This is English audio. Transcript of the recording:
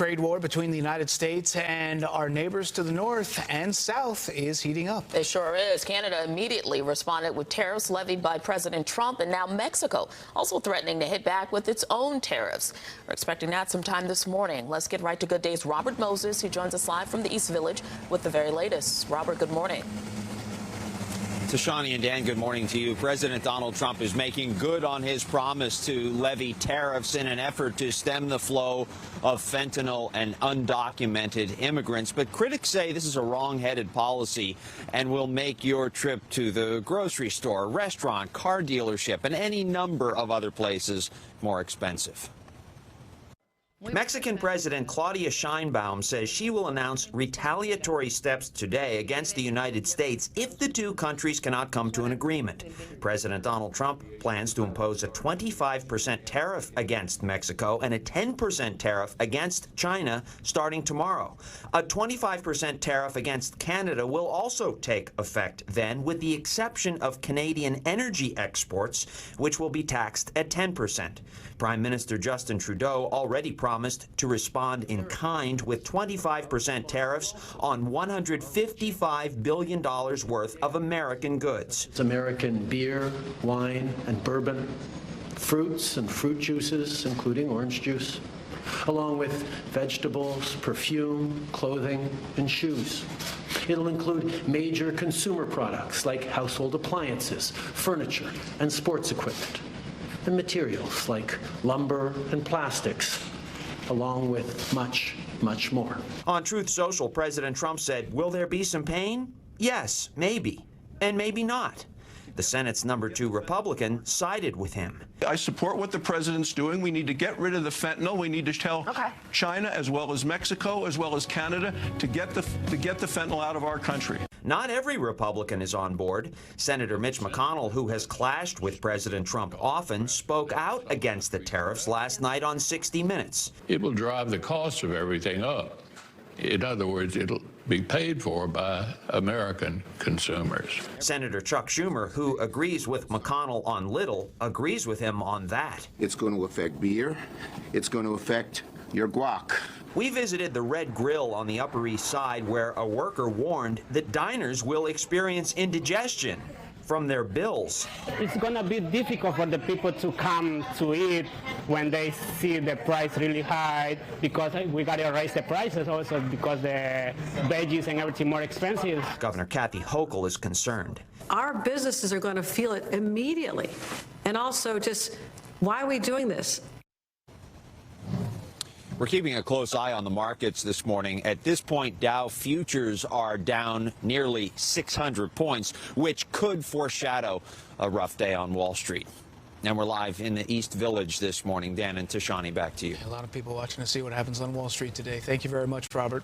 trade war between the United States and our neighbors to the north and south is heating up. It sure is. Canada immediately responded with tariffs levied by President Trump, and now Mexico also threatening to hit back with its own tariffs. We're expecting that sometime this morning. Let's get right to Good Day's Robert Moses, who joins us live from the East Village with the very latest. Robert, good morning. Tashani and Dan, good morning to you. President Donald Trump is making good on his promise to levy tariffs in an effort to stem the flow of fentanyl and undocumented immigrants. But critics say this is a wrong-headed policy and will make your trip to the grocery store, restaurant, car dealership, and any number of other places more expensive. Mexican President Claudia Sheinbaum says she will announce retaliatory steps today against the United States if the two countries cannot come to an agreement. President Donald Trump plans to impose a 25% tariff against Mexico and a 10% tariff against China starting tomorrow. A 25% tariff against Canada will also take effect then, with the exception of Canadian energy exports, which will be taxed at 10%. Prime Minister Justin Trudeau already promised to respond in kind with 25% tariffs on $155 billion worth of American goods. It's American beer, wine, and bourbon, fruits and fruit juices, including orange juice, along with vegetables, perfume, clothing, and shoes. It'll include major consumer products like household appliances, furniture, and sports equipment, and materials like lumber and plastics, along with much, much more. On Truth Social, President Trump said, will there be some pain? Yes, maybe, and maybe not. The Senate's #2 Republican sided with him. I support what the president's doing. We need to get rid of the fentanyl. We need to tell China, as well as Mexico, as well as Canada, to get the fentanyl out of our country. Not every Republican is on board. Senator Mitch McConnell, who has clashed with President Trump often, spoke out against the tariffs last night on 60 Minutes. It will drive the cost of everything up. In other words, it'll be paid for by American consumers. Senator Chuck Schumer, who agrees with McConnell on little, agrees with him on that. It's going to affect beer. It's going to affect your guac. We visited the Red Grill on the Upper East Side, where a worker warned that diners will experience indigestion from their bills. It's going to be difficult for the people to come to eat when they see the price really high, because we got to raise the prices also because the veggies and everything more expensive. Governor Kathy Hochul is concerned. Our businesses are going to feel it immediately. And also, just why are we doing this? We're keeping a close eye on the markets this morning. At this point, Dow futures are down nearly 600 points, which could foreshadow a rough day on Wall Street. And we're live in the East Village this morning. Dan and Tashani, back to you. A lot of people watching to see what happens on Wall Street today. Thank you very much, Robert.